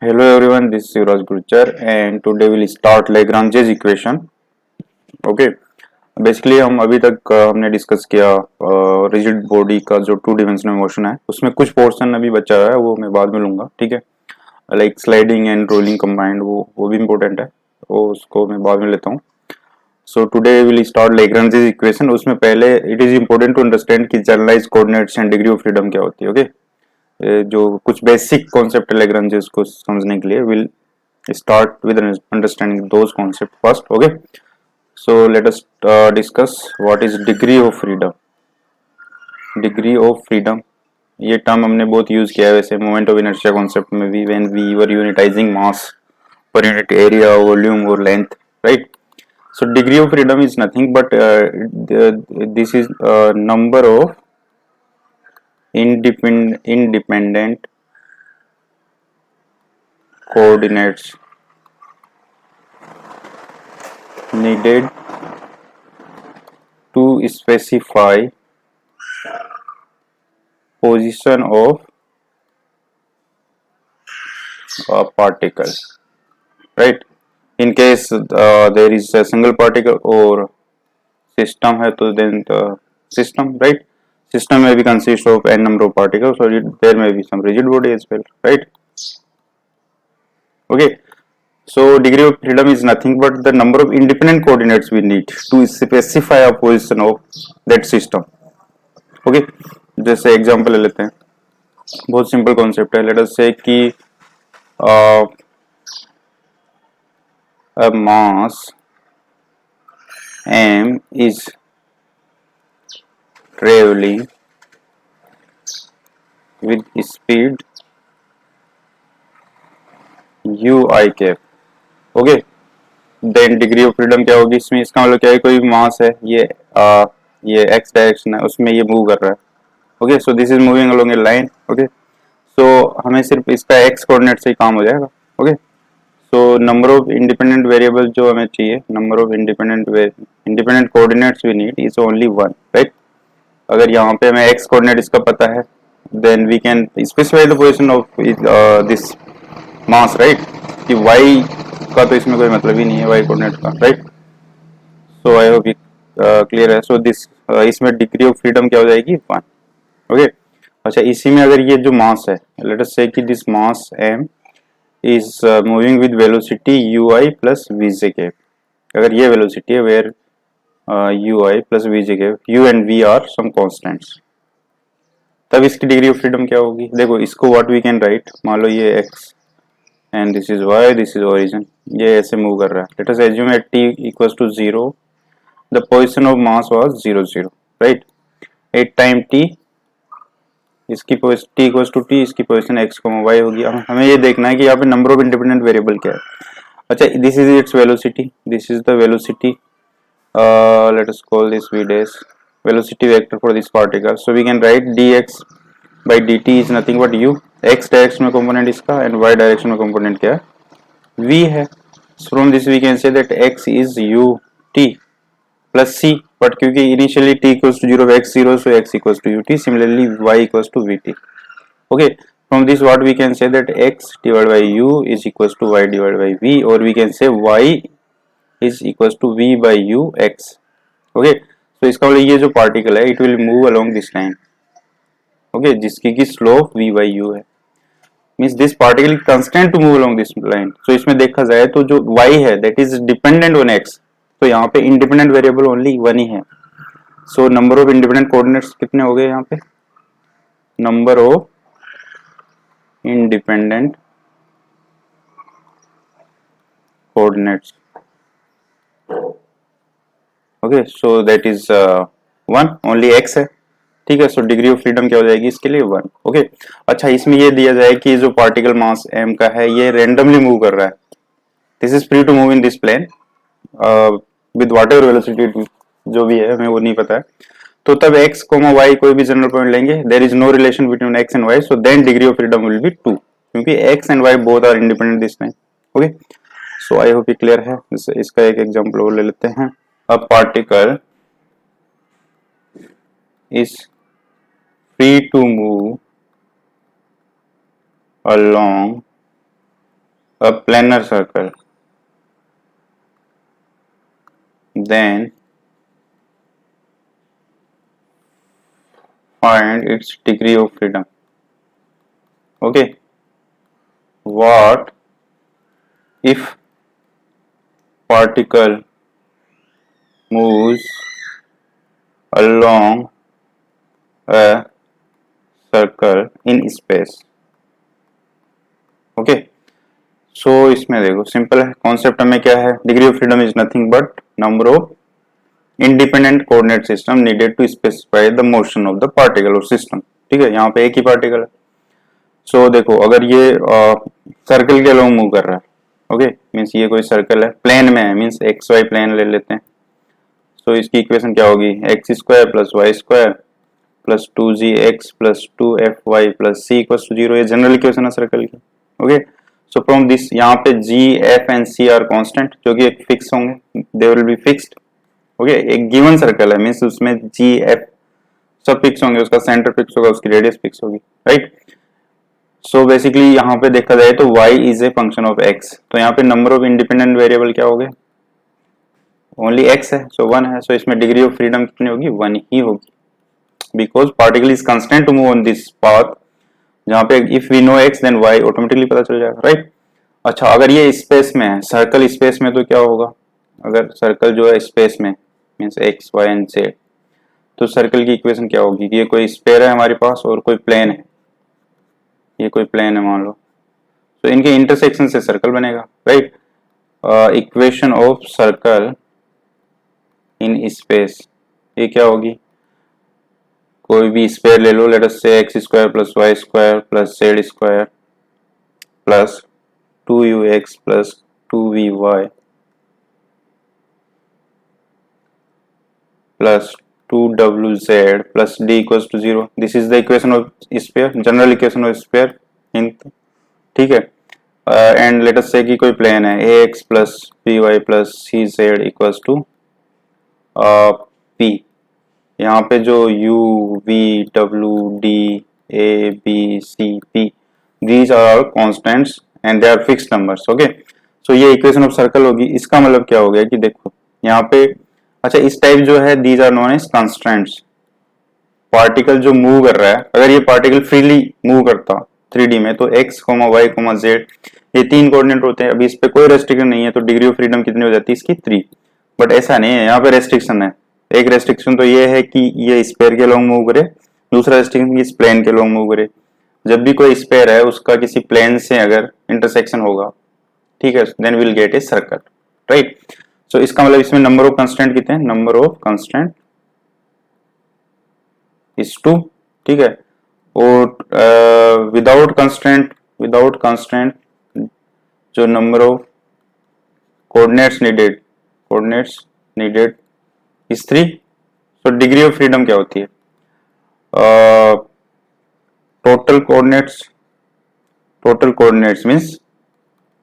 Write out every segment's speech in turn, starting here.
Hello everyone, this is Shivraj Gurjar and today we'll start Lagrange's equation. Okay, basically हम अभी तक हमने discuss किया रिजिड बॉडी का जो टू डिमेंशनल मोशन है उसमें कुछ पोर्शन अभी बचा है वो मैं बाद में लूंगा. ठीक है, like sliding and rolling combined वो भी इम्पोर्टेंट है, वो उसको मैं बाद में लेता हूँ. So today will start Lagrange's equation. उसमें पहले it is important to understand कि generalize coordinates and degree of freedom क्या होती है. ओके, जो कुछ बेसिक कॉन्सेप्ट है Lagrange's को समझने के लिए will start with understanding those concepts first. Okay, so let us discuss what is degree of freedom. Degree of freedom ये टर्म हमने बहुत यूज किया है वैसे मोमेंट ऑफ इनर्शिया कॉन्सेप्ट में भी, when we were unitizing mass per unit area, volume or length, right? So degree of freedom is nothing but this is number of independent coordinates needed to specify position of a particle, right? In case there is a single particle or system है तो then the system, right? System may be consist of n number of particles, so there may be some rigid body as well, right? Okay, so degree of freedom is nothing but the number of independent coordinates we need to specify a position of that system. Okay, जैसे example ले लेते हैं, बहुत simple concept है. Let us से कि a mass m is traveling with speed u I cap. Okay, then degree of freedom क्या होगी इसमें, इसका मतलब क्या है, कोई मास है ये x डायरेक्शन है उसमें ये मूव कर रहा है. Okay, so this is moving along a line. Okay, so हमें सिर्फ इसका x कोऑर्डिनेट से ही काम हो जाएगा. Okay, so number of independent variable जो हमें चाहिए, number of independent coordinates we need is only one, right? अगर यहाँ पे हमें x कोऑर्डिनेट इसका पता है then we can specify the position of this mass, right? कि y का तो इसमें कोई मतलब ही नहीं है, y कोऑर्डिनेट का, right? So I hope clear है. सो दिस इसमें डिग्री ऑफ फ्रीडम क्या हो जाएगी, वन. ओके, अच्छा इसी में अगर ये जो मास है, लेट अस से कि this mass m is moving with velocity ui plus vj cap. अगर ये वेलोसिटी है where ui plus vj cap, u and v are some constants, तब इसकी डिग्री ऑफ फ्रीडम क्या होगी. देखो इसको व्हाट वी कैन राइट, मान लो ये x and this is y, this is origin, ये ऐसे मूव कर रहा है. Let us assume at t equals to 0 the position of mass was 0 0, right? At time t इसकी t इक्वल्स टू t, इसकी पोजीशन x, y होगी. हमें ये देखना है कि यहाँ पे नंबर ऑफ इंडिपेंडेंट वेरिएबल क्या है. अच्छा, this is its velocity, this is the velocity, let us call this v dash, velocity vector for this particle. So we can write dx by dt is nothing but u. x direction में component इसका and y direction में component क्या है, v है. So from this we can say that x is u t plus c, but क्योंकि initially t equals to 0 x 0, so x equals to ut. Similarly y equals to vt. Okay, from this what we can say that x divided by u is equals to y divided by v, or we can say y is equals to v by u x. Okay, तो इसका मतलब ये जो particle है it will move along this line. Okay, जिसकी की slope v by u है, means this particle constant to move along this line. So इसमें देखा जाए तो जो y है that is dependent on x, तो यहाँ पे इंडिपेंडेंट वेरिएबल ओनली वन ही है. So number of independent coordinates कितने हो गए यहाँ पे, number of independent coordinates. Okay, so that is one, only x है. ठीक है, सो डिग्री ऑफ फ्रीडम क्या हो जाएगी इसके लिए, वन. ओके, अच्छा इसमें ये दिया जाए कि जो पार्टिकल मास m का है ये रेंडमली मूव कर रहा है, this is free to move in this plane with whatever velocity जो भी है हमें वो नहीं पता है. तो तब x, y कोई भी जनरल पॉइंट लेंगे, there is no relation between x and y, so then degree of freedom will be two, क्योंकि x and y both are independent this time. Okay, so I hope ये clear है. इसका एक example और ले लेते हैं. A particle is free to move along a planar circle, then find its degree of freedom. Okay, what if particle moves along a circle in space? Okay, so इसमें देखो सिंपल है, कॉन्सेप्ट हमें क्या है, degree of freedom is nothing but number of independent coordinate system needed to specify the motion of the particle और system. ठीक है, यहाँ पे एक ही पार्टिकल है। सो देखो अगर ये सर्कल के अलोंग मूव कर रहा है, ओके मीन्स ये कोई सर्कल है, प्लेन में है, मीन्स एक्स वाई प्लेन ले लेते हैं। सो इसकी इक्वेशन क्या होगी, x square plus y square plus 2gx plus 2fy plus c equals to 0। ये जनरल इक्वेशन है सर्कल की। ओके, सो फ्रॉम दिस यहाँ पे g, f and c are constant, जो कि एक फिक्स होंगे, they will be fixed. Okay, एक गिवन सर्कल है मींस उसमें g, f सब फिक्स होंगे, उसका सेंटर फिक्स होगा, उसकी रेडियस फिक्स होगी, राइट। सो बेसिकली यहाँ पे देखा जाए तो y is a function of x, तो यहाँ पे नंबर ऑफ इंडिपेंडेंट वेरिएबल क्या हो गए, ओनली x है, सो 1 है। सो इसमें डिग्री ऑफ फ्रीडम कितनी होगी, 1 ही होगी, because particle is constant to move on this path, जहाँ पे if we know x then y automatically पता चल जाएगा, राइट। अच्छा, अगर ये स्पेस में है, सर्कल स्पेस में, तो क्या होगा, अगर सर्कल जो है स्पेस में means x, y and z, तो सर्कल की इक्वेशन क्या होगी, ये कोई स्फीयर है हमारे पास और कोई प्लेन है, ये कोई प्लेन है मान लो, तो इनके इंटरसेक्शन से सर्कल बनेगा, right. Equation of circle in space, ये क्या होगी, कोई भी स्क्वायर ले लो, let us say x square plus y square plus z square plus 2ux plus 2vy plus 2wz plus d equals to 0। This is the equation of sphere, general equation of sphere in, ठीक है। And let us से कि कोई plane है ax plus by plus cz equals to p, यहाँ पे जो u, v, w, d, a, b, c, p, these are all constants and they are fixed numbers, okay। so ये equation of circle होगी। इसका मतलब क्या हो गया कि देखो यहाँ पे, अच्छा इस टाइप जो है these are known as constants, particle जो मूव कर रहा है, अगर ये पार्टिकल फ्रीली मूव करता 3D में तो x, y, z ये 3 कोऑर्डिनेट होते हैं, अभी इस पे कोई रेस्ट्रिक्शन नहीं है, तो डिग्री ऑफ फ्रीडम कितनी हो जाती है इसकी 3। बट ऐसा नहीं है, यहाँ पे रेस्ट्रिक्शन है। एक रेस्ट्रिक्शन तो ये है कि ये स्फीयर के लॉन्ग मूव करे, दूसरा रेस्ट्रिक्शन इस प्लेन के लॉन्ग मूव करे। जब भी कोई स्फीयर है उसका किसी प्लेन से अगर इंटरसेक्शन होगा, ठीक है, then will get a circle, right. So इसका मतलब इसमें नंबर ऑफ कंस्टेंट कितने हैं, नंबर ऑफ कंस्टेंट इज 2, ठीक है। और विदाउट कंस्टेंट जो number of coordinates needed is 3। So degree of freedom क्या होती है, टोटल कोऑर्डिनेट्स मींस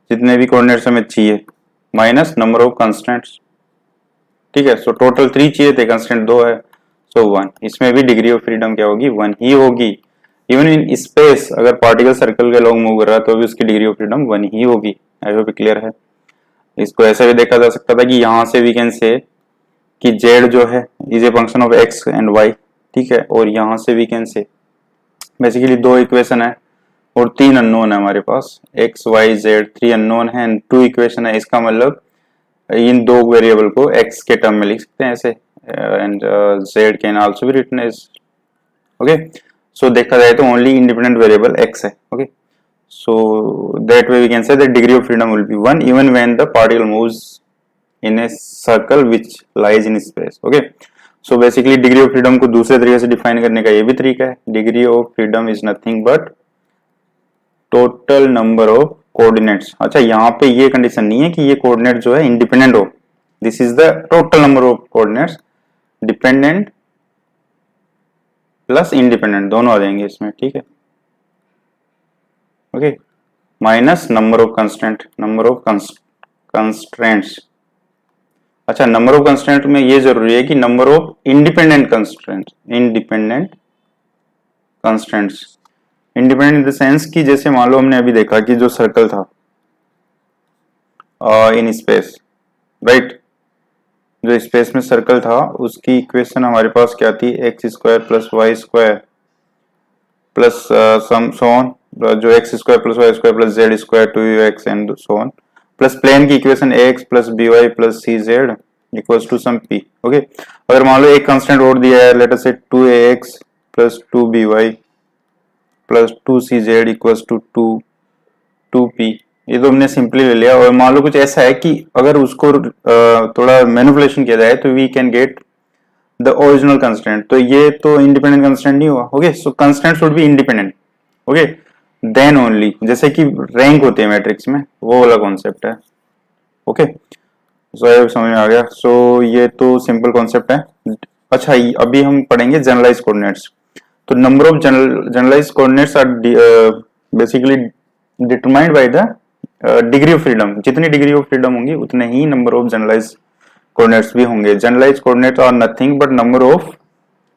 जितने भी कोऑर्डिनेट्स हमें चाहिए माइनस नंबर ऑफ कंस्टेंट्स, ठीक है। सो टोटल 3 चाहिए थे, कंस्टेंट 2 है, सो 1। इसमें भी डिग्री ऑफ फ्रीडम क्या होगी, 1 ही होगी। इवन इन स्पेस अगर पार्टिकल सर्कल के लॉन्ग मूव कर रहा है तो भी उसकी डिग्री ऑफ फ्रीडम 1 ही होगी। आई होप क्लियर है। इसको ऐसे भी देखा जा सकता था कि यहाँ से वी कैन से कि z जो है is a function of x and y, ठीक है। और यहाँ से we can say basically 2 equation है और 3 अननोन है हमारे पास, x, y, z 3 अननोन है एंड 2 इक्वेशन है। इसका मतलब इन 2 वेरिएबल को x के टर्म में लिख सकते हैं ऐसे, and z can also be written as, okay. So देखा जाए तो ओनली इंडिपेंडेंट वेरिएबल x है, okay. So that way we can say that degree of freedom will be 1 even when the particle moves in a circle which lies in space, okay। so basically degree of freedom को दूसरे तरीके से define करने का ये भी तरीका है। Degree of freedom is nothing but total number of coordinates. अच्छा, यहाँ पे ये कंडीशन नहीं है कि ये कोऑर्डिनेट जो है इंडिपेंडेंट हो, this is the total number of coordinates, dependent plus independent दोनों आ जाएंगे इसमें, ठीक है, okay. Minus number of constraints. अच्छा, नंबर ऑफ कंस्टेंट में ये जरूरी है कि number of independent constants independent in the sense कि जैसे मान लो हमने अभी देखा कि जो सर्कल था इन स्पेस, राइट। जो स्पेस में सर्कल था उसकी इक्वेशन हमारे पास क्या थी, x square plus y square plus some so on, जो x square plus y square plus z square two u x and so on, plus plane की equation a x plus b y plus c z equals to some p. Okay, अगर मान लो एक constant और दिया है, let us से 2ax plus 2by plus 2cz equals to 2p, ये तो हमने सिंपली ले लिया। और मान लो कुछ ऐसा है कि अगर उसको थोड़ा मैनिपुलेशन किया जाए तो we can get the original constant, तो ये तो इंडिपेंडेंट कंस्टेंट नहीं हुआ। Okay, so constant should be independent. Okay, then only, जैसे कि रैंक होते हैं मैट्रिक्स में, वो वाला कॉन्सेप्ट है। ओके, सो समझ में आ गया। सो ये तो सिंपल कॉन्सेप्ट है। अच्छा, अभी हम पढ़ेंगे जनरलाइज कोऑर्डिनेट्स। तो number of generalize coordinates are basically determined by the degree of freedom. जितनी डिग्री ऑफ फ्रीडम होंगी उतने ही नंबर ऑफ जनरलाइज कोऑर्डिनेट्स भी होंगे। Generalize coordinates are nothing but number of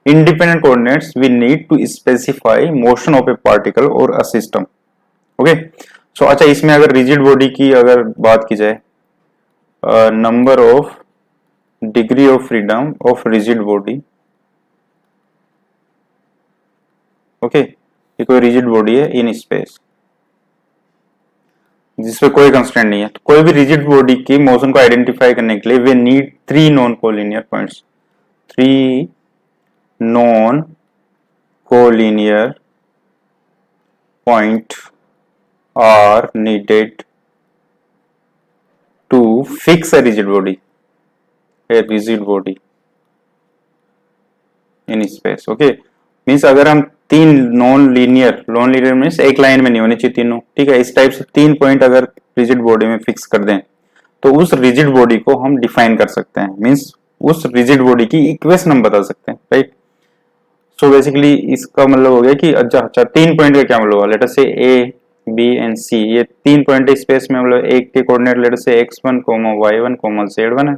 independent coordinates we need to specify motion of a particle or a system. Okay, so अच्छा, इसमें अगर rigid body की अगर बात की जाए, number of degree of freedom of rigid body, okay, ये कोई रिजिड बॉडी है इन स्पेस जिसपे कोई कंस्ट्रेंट नहीं है, तो कोई भी रिजिड बॉडी की मोशन को आइडेंटिफाई करने के लिए we need 3 non collinear points. 3 non collinear point are needed to fix a rigid body in space. Okay, means अगर हम तीन नॉन लीनियर मीन्स एक लाइन में नहीं होनी चाहिए तीनों, ठीक है, इस टाइप से 3 पॉइंट अगर रिजिड बॉडी में फिक्स कर दें तो उस रिजिड बॉडी को हम डिफाइन कर सकते हैं, मीन्स उस रिजिड बॉडी की इक्वेशन हम बता सकते हैं, राइट। सो बेसिकली इसका मतलब हो गया कि अच्छा 3 पॉइंट का क्या मतलब हुआ, लेट अस से ए बी एंड सी, ये 3 पॉइंट स्पेस में, मतलब एक के कोऑर्डिनेट लेट अस से x1, y1, z1 है,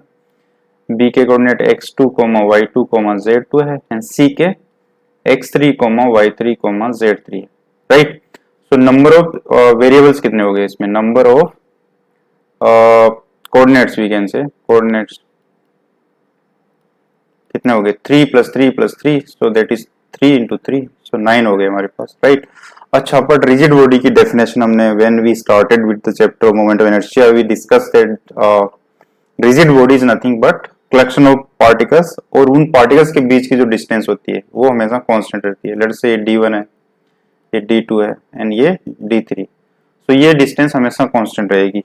बी के कोऑर्डिनेट x2, y2, z2 है, एंड सी के x3, y3, z3 है, right. So number of variables कितने हो गए इसमें, number of coordinates, we can say coordinates कितने हो गए, 3 + 3 + 3, सो दैट इज 3 × 3, सो 9 हो गए हमारे पास, राइट। अच्छा, बट रिजिड बॉडी की डेफिनेशन हमने when we started with the chapter of moment of inertia we discussed that rigid body is nothing but collection of particles, और उन पार्टिकल्स के बीच की जो डिस्टेंस होती है वो हमेशा कांस्टेंट रहती है। लेट्स से ये d1 है, ये d2 है एंड ये d3, सो ये डिस्टेंस हमेशा कांस्टेंट रहेगी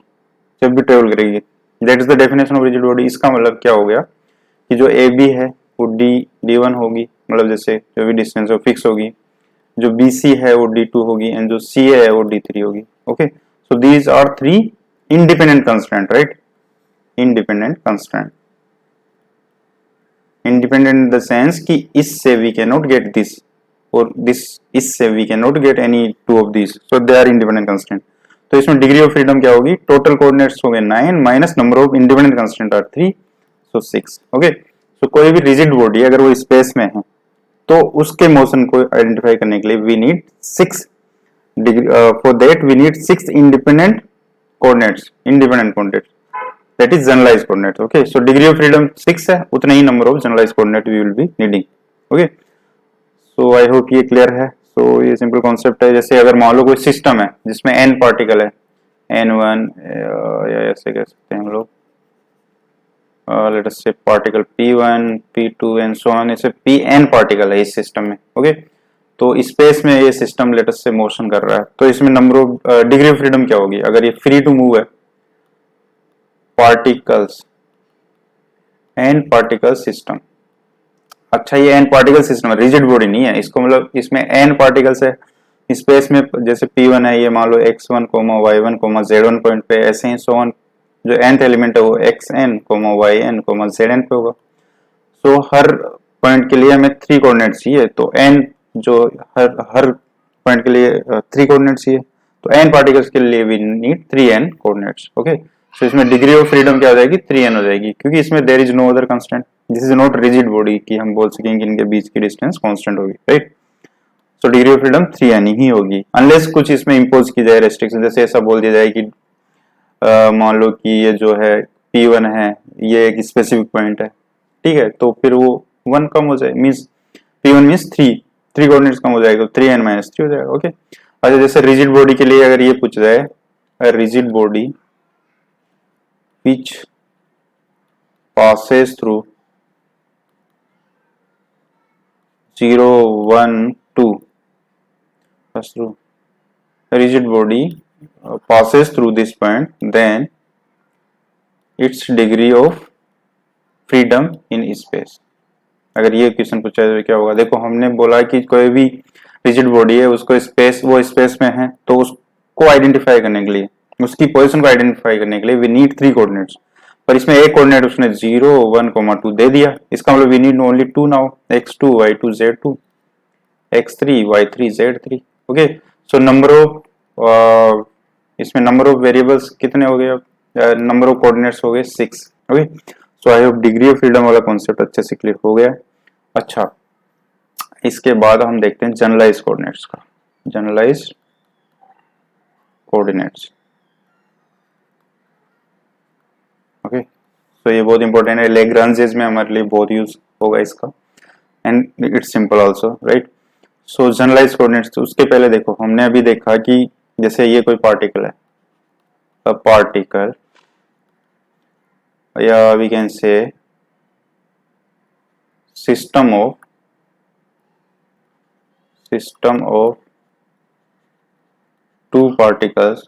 जब भी ट्रेवल करेगी। That is the definition of rigid body. इसका मतलब क्या हो गया कि जो ए बी है वो d1 होगी, मतलब जैसे जो भी डिस्टेंस है फिक्स होगी, जो BC है वो d2 होगी, एंड जो CA है वो d3 होगी। Okay, so these are 3 independent constraint, right. Independent constraint, independent in the sense कि इससे we can not get this और दिस, इससे we can not get any 2 of this, so they are independent constraint. तो इसमें degree of freedom क्या होगी, total coordinates हो गए 9 minus number of independent constraint are 3, so 6। Okay, so कोई भी रिजिड बॉडी अगर वो स्पेस में है तो उसके मोशन को आइडेंटिफाई करने के लिए we need 6 degree, for that we need 6 independent coordinates, that is generalized coordinates. Okay, so degree of freedom 6 है, उतने ही number of generalized coordinate we will be needing. Okay, so I hope ये clear है। So ये simple concept है। जैसे अगर मान लो कोई सिस्टम है जिसमें n पार्टिकल है, n1 या ऐसे कह सकते हैं हम लोग, let us say particle p1 p2 and so on, ऐसे pn पार्टिकल है इस सिस्टम में। ओके, तो स्पेस में ये system let us say motion कर रहा है, तो इसमें number of degree of freedom क्या होगी, अगर ये फ्री टू मूव है पार्टिकल्स, n पार्टिकल सिस्टम। अच्छा, ये n पार्टिकल सिस्टम है, रिजिड बॉडी नहीं है, इसको मतलब इसमें n पार्टिकल्स है स्पेस में, जैसे p1 है, ये मान लो x1, y1, z1 पॉइंट पे, ऐसे ही सो ऑन, जो nth एलिमेंट है वो xn, yn, zn पे होगा। सो हर पॉइंट के लिए हमें 3 कोऑर्डिनेट चाहिए, तो n जो हर पॉइंट के लिए 3 कोऑर्डिनेट चाहिए, तो n पार्टिकल्स के लिए we need 3n coordinates. Okay, so इसमें डिग्री ऑफ फ्रीडम क्या हो जाएगी, 3n हो जाएगी, क्योंकि इसमें there is no other constant, this is not rigid body कि हम बोल सकेंगे इनके बीच की डिस्टेंस कांस्टेंट होगी, right. So degree of freedom 3n ही होगी, अनलेस कुछ इसमें इंपोज की जाए रेस्ट्रिक्शन, जैसे ऐसा बोल दिया जाए कि मान लो कि ये जो है P1 है, ये एक स्पेसिफिक पॉइंट है, ठीक है, तो फिर वो 1 कम हो जाए, मीन्स P1 मीन्स 3 कोऑर्डिनेट्स कम हो जाएगा, तो 3n-3 हो जाएगा। ओके, अच्छा जैसे रिजिड बॉडी के लिए अगर ये पूछ जाए, rigid body which passes through 0 1 2 pass through rigid body passes through this point, then its degree of freedom in space। अगर ये क्वेश्चन पूछा जाए तो क्या होगा? देखो हमने बोला कि कोई भी रिजिड बॉडी है उसको स्पेस, वो स्पेस में है, तो उसको आइडेंटिफाई करने के लिए, उसकी पोजीशन को आइडेंटिफाई करने के लिए वी नीड 3 कोऑर्डिनेट्स, पर इसमें एक कोऑर्डिनेट उसने 0 1 2 दे दिया, इसका मतलब we need only 2 now, x2 y2 z2 x3 y3 z3। Okay, so number of इसमें नंबर ऑफ वेरिएबल्स कितने हो गए? नंबर ऑफ कोऑर्डिनेट्स हो गए 6। Okay, so I hope degree of freedom वाला कॉन्सेप्ट अच्छे से क्लियर हो गया। अच्छा, इसके बाद हम देखते हैं जनरलाइज कोऑर्डिनेट्स का। जनरलाइज कोऑर्डिनेट्स, ओके, तो ये बहुत इंपॉर्टेंट है, लैग्रांजेस में हमारे लिए बहुत यूज होगा इसका, and it's simple also, right. So generalize coordinates, उसके पहले देखो हमने अभी देखा कि जैसे ये कोई पार्टिकल है, अ पार्टिकल, या we can say system of two particles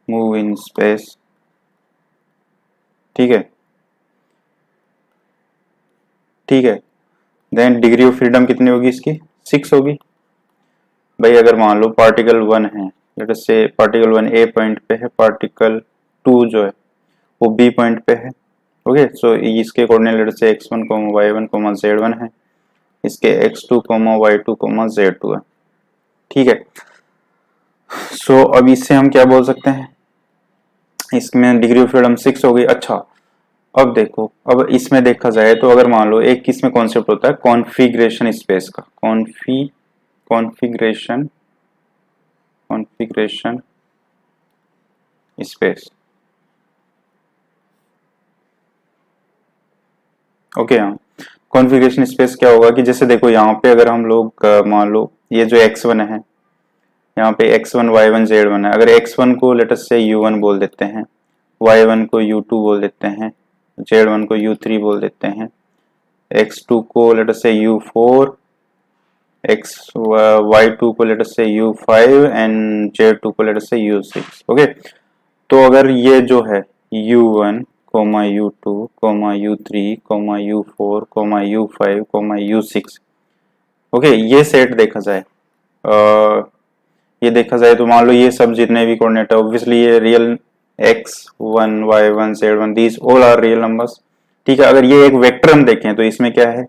move in space, ठीक है, ठीक है, देन डिग्री ऑफ फ्रीडम कितनी होगी इसकी? 6 होगी। भाई अगर मान लो पार्टिकल 1 है, लेट अस से पार्टिकल 1 ए पॉइंट पे है, पार्टिकल 2 जो है वो बी पॉइंट पे है। ओके, सो इसके कोऑर्डिनेट लेट अस से x1, y1, z1 है, इसके x2, y2, z2 है, ठीक है। सो अब इससे हम क्या बोल सकते हैं? इसमें डिग्री ऑफ फ्रीडम 6 हो गई। अच्छा, अब देखो, अब इसमें देखा जाए तो अगर मान लो एक किसमें कॉन्सेप्ट होता है कॉन्फ़िगरेशन स्पेस का, कॉन्फ़िगरेशन स्पेस, ओके। हाँ, कॉन्फ़िगरेशन स्पेस क्या होगा कि जैसे देखो यहाँ पे अगर हम लोग मान लो ये जो x1 है, यहाँ पे x1 y1 z1 है, अगर x1 को लेट अस से u1 बोल देते हैं, y1 को u2 बोल देते हैं, z1 को u3 बोल देते हैं, x2 को लेट अस से u4, y2 को लेट अस से u5 एंड z2 को लेट अस से u6। ओके, तो अगर ये जो है u1, u2, u3, u4, u5, u6, okay, ये सेट देखा जाए, ये देखा जाए तो मान लो ये सब जितने भी कोऑर्डिनेट है, ऑब्वियसली ये real x1 y1 z1 these all are real numbers, ठीक है। अगर ये एक वेक्टर हम देखें तो इसमें क्या है,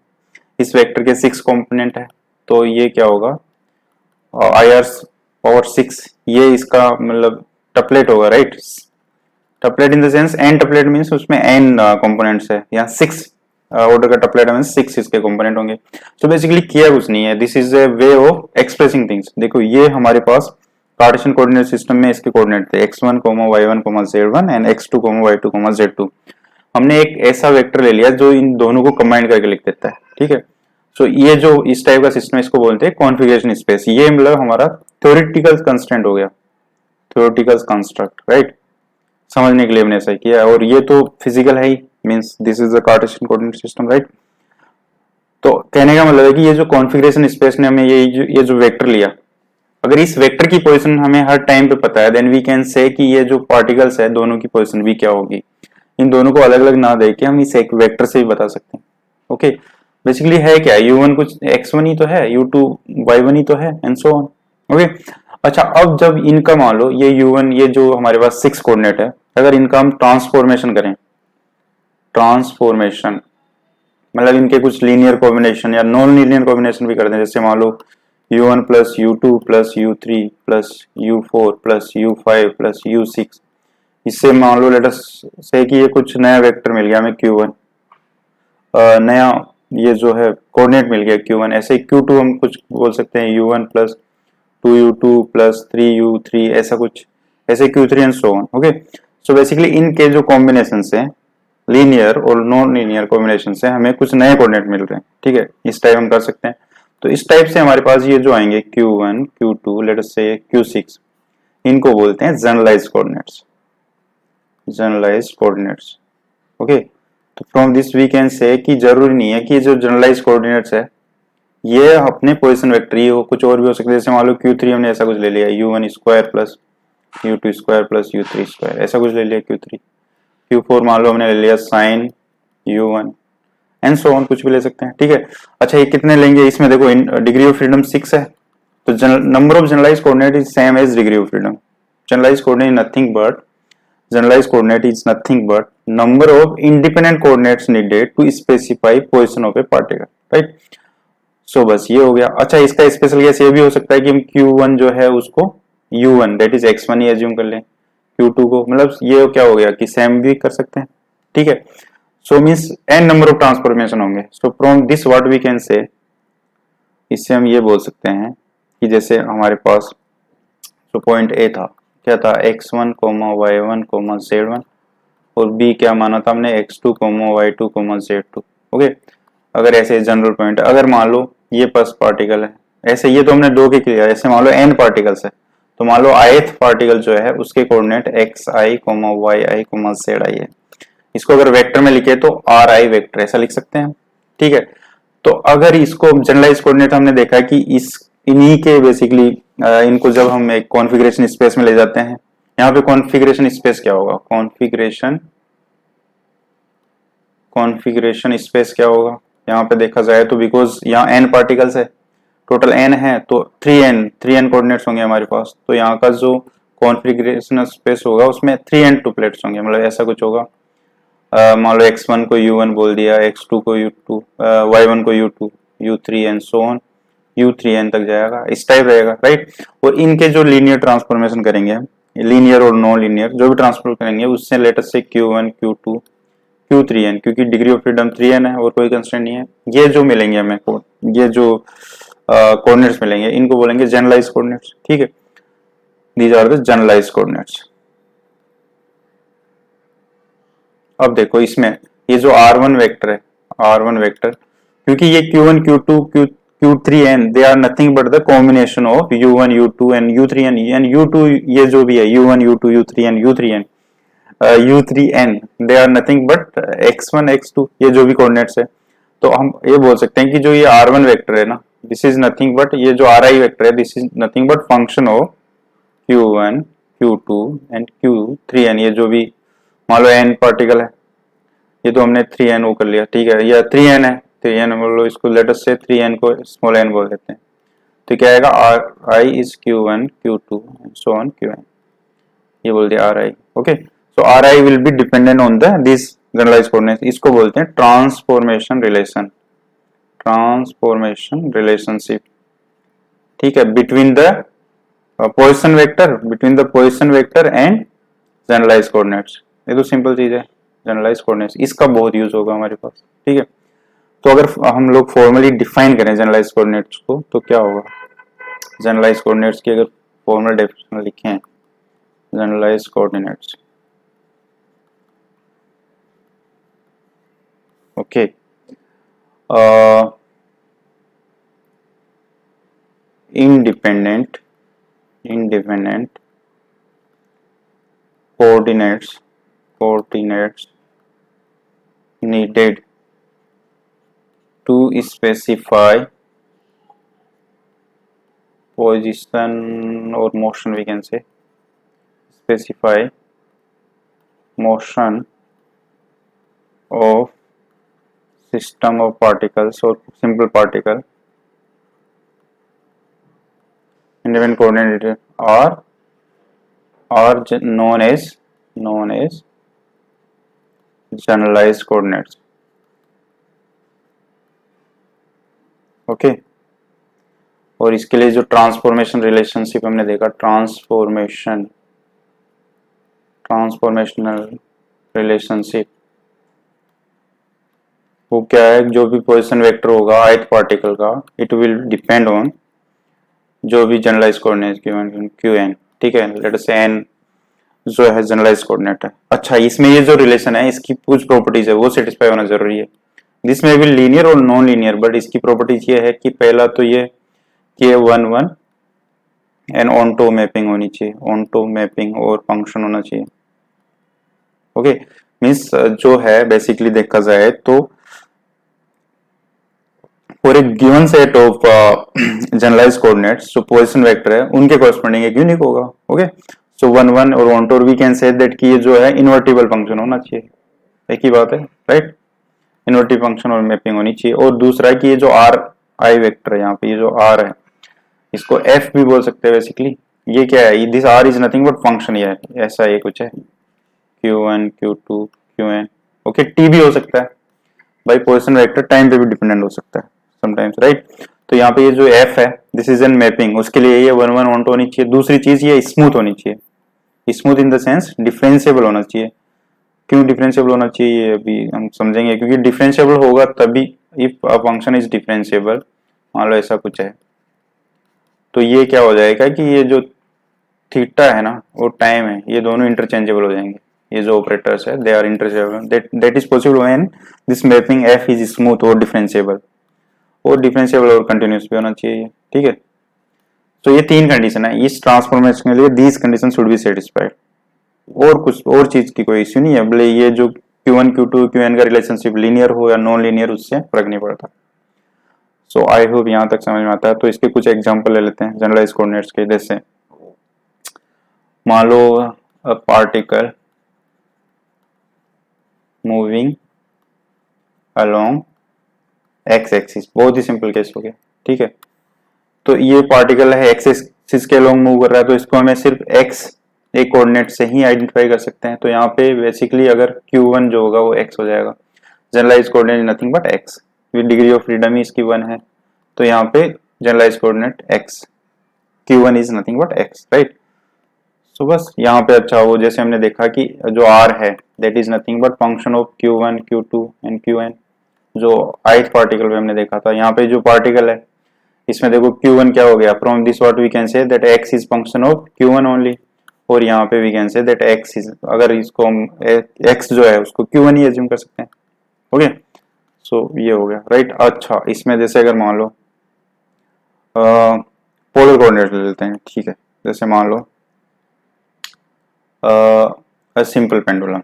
इस वेक्टर के 6 कंपोनेंट है, तो ये क्या होगा, IR पावर 6, ये इसका मतलब टपलेट होगा, right. Tuplet in the sense n tuplet means उसमें n कंपोनेंट्स है, यहाँ 6 ऑर्डर का टपलेट मींस 6 इसके कंपोनेंट होंगे। तो बेसिकली किया कुछ नहीं है, this is a way of expressing things. देखो ये हमारे पास कार्टेशियन कोऑर्डिनेट सिस्टम में इसके कोऑर्डिनेट थे x1, y1, z1 and x2, y2, z2। हमने एक ऐसा वेक्टर ले लिया जो इन दोनों को कंबाइन करके लिख देता है, ठीक है। सो ये जो इस टाइप का सिस्टम है इसको बोलते हैं कॉन्फ़िगरेशन स्पेस। ये मतलब हमारा थ्योरेटिकल कंस्ट्रेंट हो गया, थ्योरेटिकल कंस्ट्रक्ट, राइट। समझने के लिए हमने ऐसा किया, और ये तो फिजिकल है ही, means this is the Cartesian coordinate system, right. तो कहने का मतलब है कि ये जो कॉन्फ़िगरेशन स्पेस ने हमें ये जो वेक्टर लिया, अगर इस वेक्टर की पोजीशन हमें हर टाइम पे पता है, देन वी कैन से कि ये जो पार्टिकल्स है दोनों की पोजीशन भी क्या होगी। इन दोनों को अलग अलग ना देके हम इस एक वेक्टर से भी बता सकते हैं। ओके, बेसिकली है क्या, u1 कुछ x1 ही तो है, u2 y1 ही तो है, एंड सो ऑन। ओके, अच्छा, अब जब इनका मान लो ये u1, ये जो हमारे पास 6 कोऑर्डिनेट है, अगर इनका हम ट्रांसफॉर्मेशन करें, ट्रांसफॉर्मेशन मतलब इनके कुछ लीनियर कॉम्बिनेशन या नॉन लीनियर कॉम्बिनेशन भी कर दें, जैसे मान लो u1 plus u2 plus u3 plus u4 plus u5 plus u6, इससे मान लो लेट अस से कि ये कुछ नया वेक्टर मिल गया हमें q1, नया ये जो है कोऑर्डिनेट मिल गया q1। ऐसे q2 हम कुछ बोल सकते हैं u1 plus 2u2 plus 3u3, ऐसा कुछ ऐसे Q3 and so on. Okay, so basically इनके जो कॉम्बिनेशन है लीनियर और नॉन लीनियर कॉम्बिनेशन से हमें कुछ नए कोऑर्डिनेट मिल रहे हैं। ठीक है, इस टाइप हम कर सकते हैं। तो इस टाइप से हमारे पास ये जो आएंगे Q1 Q2 लेट अस से Q6, इनको बोलते हैं generalized coordinates. Generalized coordinates. Okay, तो from this we can say कि जरूरी नहीं है कि जो जनरलाइज्ड कोऑर्डिनेट्स है ये अपने पोजीशन वेक्टर ही हो, कुछ और भी हो सकते हैं। जैसे मान लो Q3 हमने ऐसा कुछ ले लिया U1 square plus U2 square plus U3 square, ऐसा कुछ ले लिया Q3। Q4 मान लो हमने ले लिया sign U1 and so on, कुछ भी ले सकते हैं। ठीक है, अच्छा ये कितने लेंगे, इसमें देखो डिग्री ऑफ फ्रीडम 6 है, तो number of generalized coordinate is same as degree of freedom. Generalized coordinate nothing but generalized coordinate is nothing but number of independent coordinates needed to specify position of a particle, right? So बस ये हो गया। अच्छा इसका special case ये भी हो सकता है कि हम Q1 जो है उसको U1 that is X1 he assume कर लें, Q2 को, मतलब ये क्या हो गया कि सेम भी कर सकते हैं। ठीक है, so means n number of transformation होंगे। So from this what we can say, इससे हम ये बोल सकते हैं कि जैसे हमारे पास तो पॉइंट A था, क्या था x1, y1, z1, और b क्या माना था हमने x2, y2, z2। ओके, अगर ऐसे जनरल पॉइंट, अगर मान लो ये प्लस पार्टिकल है, ऐसे ये तो हमने दो के क्लियर, ऐसे मान लो n पार्टिकल्स है, तो मान लो ith पार्टिकल जो है उसके कोऑर्डिनेट xi, yi, zi है। इसको अगर वेक्टर में लिखे तो ri वेक्टर ऐसा लिख सकते हैं। ठीक है, तो अगर इसको जनरलाइज कोऑर्डिनेट हमने देखा है कि इस इन्हीं के बेसिकली इनको जब हम एक कॉन्फ़िगरेशन स्पेस में ले जाते हैं, यहाँ पे कॉन्फ़िगरेशन स्पेस क्या होगा, कॉन्फ़िगरेशन स्पेस क्या होगा यहाँ पे देखा जाए तो, बिकॉज यहाँ n पार्टिकल्स है, टोटल n है, तो 3n कोऑर्डिनेट्स होंगे हमारे पास, तो यहाँ का जो कॉन्फ़िगरेशन स्पेस होगा उसमें 3n टुपलेट्स होंगे, मतलब ऐसा कुछ होगा। मान लो x1 को U1 बोल दिया, x2 को U2, y1 को U2, U3 and so on, U3n तक जाएगा, इस टाइप रहेगा, राइट। और इनके जो लीनियर ट्रांसफॉर्मेशन करेंगे, लीनियर और नॉन लीनियर जो भी ट्रांसफॉर्म करेंगे, उससे लेटेस्ट से Q1 Q2 Q3n, क्योंकि डिग्री ऑफ फ्रीडम 3n है और कोई कंस्ट्रेंट नहीं है, ये जो मिलेंगे हमें ये जो कोऑर्डिनेट्स मिलेंगे इनको बोलेंगे जनरलाइज्ड कोऑर्डिनेट्स। ठीक है, these are the generalized coordinates. अब देखो इसमें ये जो R1 वेक्टर है, R1 वेक्टर, क्योंकि ये Q1 Q2 Q3n they are nothing but the combination of U1 U2 and U3n and U2, ये जो भी है U1 U2 U3n U3n U3n they are nothing but x1 x2, ये जो भी कोऑर्डिनेट्स है। तो हम ये बोल सकते हैं कि जो ये R1 वेक्टर है ना, दिस इज नथिंग बट, ये जो Ri वेक्टर है this is nothing but function of Q1 Q2 and Q3n, ये जो भी मान लो n पार्टिकल है, ये तो हमने 3n वो कर लिया। ठीक है, या 3n है, 3n बोल लो इसको, लेट अस से 3n को स्मॉल n बोल देते हैं, तो क्या आएगा Ri is Q1 Q2 and so on Qn, ये बोल दिया Ri। Okay, so Ri will be dependent on the this generalized coordinates, इसको बोलते हैं ट्रांसफॉर्मेशन रिलेशन, ट्रांसफॉर्मेशन रिलेशनशिप। ठीक है, between the position vector, between the position vector and generalized coordinates. ये तो सिंपल चीज है, जनरलाइज्ड कोऑर्डिनेट्स, इसका बहुत यूज होगा हमारे पास। ठीक है, तो अगर हम लोग फॉर्मली डिफाइन करें जनरलाइज्ड कोऑर्डिनेट्स को तो क्या होगा, जनरलाइज्ड कोऑर्डिनेट्स की अगर फॉर्मल डेफिनेशन लिखें, generalized coordinates, okay, independent coordinates needed to specify position or motion, we can say specify motion of system of particles or simple particle, independent coordinate are known as generalized coordinates। Okay, और इसके लिए जो transformation relationship हमने देखा, transformational relationship, वो क्या है, जो भी पोजीशन वेक्टर होगा ith पार्टिकल का, इट विल डिपेंड ऑन जो भी जनरलाइज्ड कोऑर्डिनेट्स Q1 Qn। ठीक है, लेट अस से n जो है जनरलाइज कोऑर्डिनेट है। अच्छा, इसमें ये जो रिलेशन है इसकी कुछ प्रॉपर्टीज है वो सेटिस्फाई होना जरूरी है। दिस में भी लीनियर और नॉन लीनियर, बट इसकी प्रॉपर्टीज ये है कि पहला तो ये कि 1 1 एंड ऑन टू मैपिंग होनी चाहिए, ऑन टू मैपिंग और फंक्शन होना चाहिए। ओके, मीन्स जो है बेसिकली देखा जाए तो for a given set of generalize coordinates जो पोजीशन वेक्टर है उनके कॉरस्पॉन्डिंग एक यूनिक होगा। ओके, सो 1 1 और on to we can say that कि ये जो है इन्वर्टिबल फंक्शन होना चाहिए, एक ही बात है, राइट। इन्वर्टिबल फंक्शन और मैपिंग होनी चाहिए। और दूसरा कि ये जो आर आई वेक्टर है यहाँ पे, ये जो आर है इसको एफ भी बोल सकते हैं बेसिकली। ये क्या है, this are is nothing but function, ये ऐसा ये कुछ है, Q1 Q2 Qn। Okay, T भी हो सकता है भाई, पोजीशन वेक्टर टाइम पे भी डिपेंडेंट हो सकता है समटाइम्स, राइट। तो यहाँ पे ये जो एफ है दिस इज एन मैपिंग, उसके लिए ये 1 1 ऑन टू होनी चाहिए। दूसरी चीज ये स्मूथ होनी चाहिए, smooth in the sense differentiable होना चाहिए। क्यों डिफरेंशिएबल होना चाहिए ये अभी हम समझेंगे, क्योंकि डिफरेंशिएबल होगा तभी, if a function is differentiable, मान लो ऐसा कुछ है, तो ये क्या हो जाएगा कि ये जो थीटा है ना और टाइम है ये दोनों इंटरचेंजेबल हो जाएंगे। ये जो ऑपरेटर्स है they are interchangeable, that is possible when this mapping F is smooth और डिफरेंशिएबल, और कंटिन्यूस भी होना चाहिए, ठीक है। तो ये तीन कंडीशन है इस ट्रांसफॉर्मेशन के लिए, these condition should be satisfied. और कुछ और चीज की कोई इश्यू नहीं है, भले ये जो Q1 Q2 Qn का रिलेशनशिप लीनियर हो या नॉन लीनियर उससे फर्क नहीं पड़ता। सो आई होप यहाँ तक समझ में आता है। तो इसके कुछ एग्जांपल ले लेते हैं जनरलाइज कोऑर्डिनेट्स के। जैसे मान लो a particle moving along x axis, बहुत ही सिंपल केस हो गया, ठीक है। तो ये पार्टिकल है एक्स एक्सिस के अलोंग मूव कर रहा है, तो इसको हमें सिर्फ एक्स एक कोऑर्डिनेट से ही आइडेंटिफाई कर सकते हैं। तो यहाँ पे बेसिकली अगर Q1 जो होगा वो x हो जाएगा। Generalize coordinate nothing but x, degree of freedom ही इसकी 1 है, तो यहाँ पे generalize coordinate x, Q1 is nothing but x, right. So बस यहाँ पे अच्छा वो जैसे हमने देखा कि जो r है that is nothing but function of Q1 Q2 and Qn, जो ith पार्टिकल में हमने देखा था। यहाँ पे जो पार्टिकल है इसमें देखो Q1 क्या हो गया, from this what we can say that x is function of Q1 only, और यहाँ पे we can say that x is, अगर इसको हम x जो है उसको Q1 ही एज्यूम कर सकते हैं। ओके, सो ये हो गया, राइट। अच्छा, इसमें जैसे अगर मान लो पोलर कोऑर्डिनेट ले लेते हैं, ठीक है। जैसे मान लो सिंपल पेंडुलम,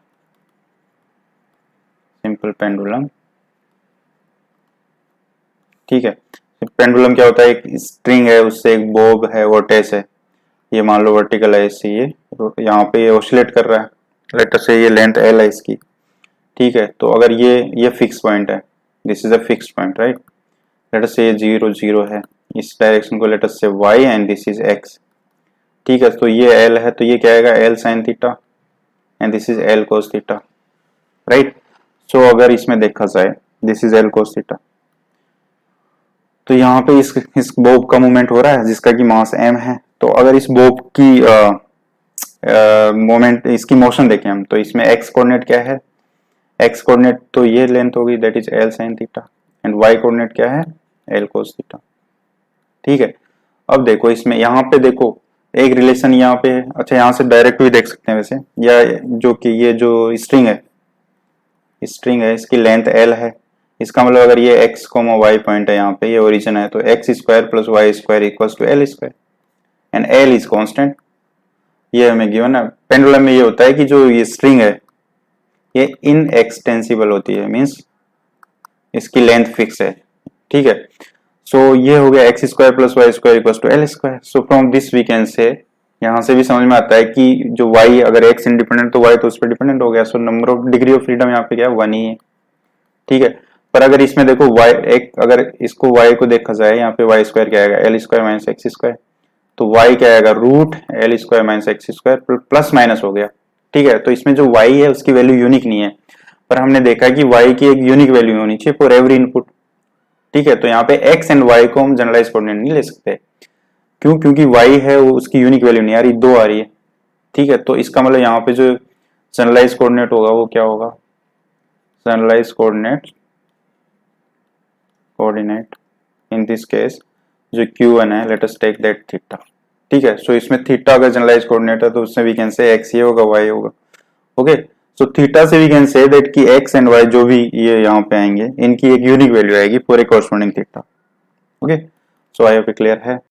सिंपल पेंडुलम, ठीक है। पेंडुलम क्या होता है, एक स्ट्रिंग है उससे एक बॉब है वोर्टेक्स है, ये मान लो वर्टिकल है इससे, ये यहाँ पे ये ऑसिलेट कर रहा है, लेटर से ये लेंथ एल है इसकी, ठीक है। तो अगर ये फिक्स पॉइंट है, this is a fix point, right. Later से ये 0 0 है, इस डायरेक्शन को लेटर से y and this is x, ठीक है। तो ये l है, तो ये क्या आएगा l sin theta and this is l cos theta, right. So अगर इसमें देखा जाए this is l cos theta, तो यहाँ पे इस बॉब का मूवमेंट हो रहा है जिसका कि मास m है। तो अगर इस बॉब की मोमेंट इसकी मोशन देखें हम, तो इसमें x कोऑर्डिनेट क्या है, x कोऑर्डिनेट तो ये लेंथ होगी that is l sin theta, and y coordinate क्या है l cos थीटा, ठीक है। अब देखो इसमें यहाँ पे देखो एक रिलेशन यहाँ पे, अच्छा यहाँ से डायरेक्ट भी देख सकते हैं वैसे, या जो कि ये जो स्ट्रिंग है इसकी लेंथ l है, इसका मतलब अगर ये x, y पॉइंट है यहाँ पे, ये ओरिजिन है, तो x square plus y square equals to l square and l is constant, ये हमें गिवन है। पेंडुलम में ये होता है कि जो ये स्ट्रिंग है ये इनएक्सटेंसिबल होती है, मींस इसकी लेंथ फिक्स है, ठीक है। सो ये हो गया x square plus y square equals to l square. So from this we can say, यहाँ से भी समझ में आता है कि जो y अगर x इंडिपेंडेंट तो y तो उस पर डिपेंडेंट हो गया। सो number of degree of freedom यहाँ पे क्या है 1 ही है, ठीक है। पर अगर इसमें देखो y एक, अगर इसको y को देखा जाए यहाँ पे y स्क्वायर क्या आएगा l square minus x square, तो y क्या आएगा root l square minus x square plus minus हो गया, ठीक है। तो इसमें जो y है उसकी वैल्यू यूनिक नहीं है, पर हमने देखा कि y की एक यूनिक वैल्यू होनी चाहिए फॉर एवरी इनपुट, ठीक है। तो यहाँ पे x एंड y को हम जनरलाइज कोऑर्डिनेट नहीं ले सकते, क्यों, क्योंकि y है वो उसकी यूनिक वैल्यू नहीं आ रही, 2 आ रही है, ठीक है। तो इसका मतलब यहाँ पे जो जनरलाइज कोऑर्डिनेट होगा वो क्या होगा, generalize coordinate in this case जो Q1 है, let us take that theta, ठीक है। सो इसमें थीटा अगर जनरलाइज कोऑर्डिनेट है तो उसमें वी कैन से एक्स ये होगा वाई होगा। ओके, सो थीटा से वी कैन से दैट कि एक्स एंड वाई जो भी ये यहाँ पे आएंगे इनकी एक यूनिक वैल्यू आएगी for a corresponding theta. Okay, so I hope clear है।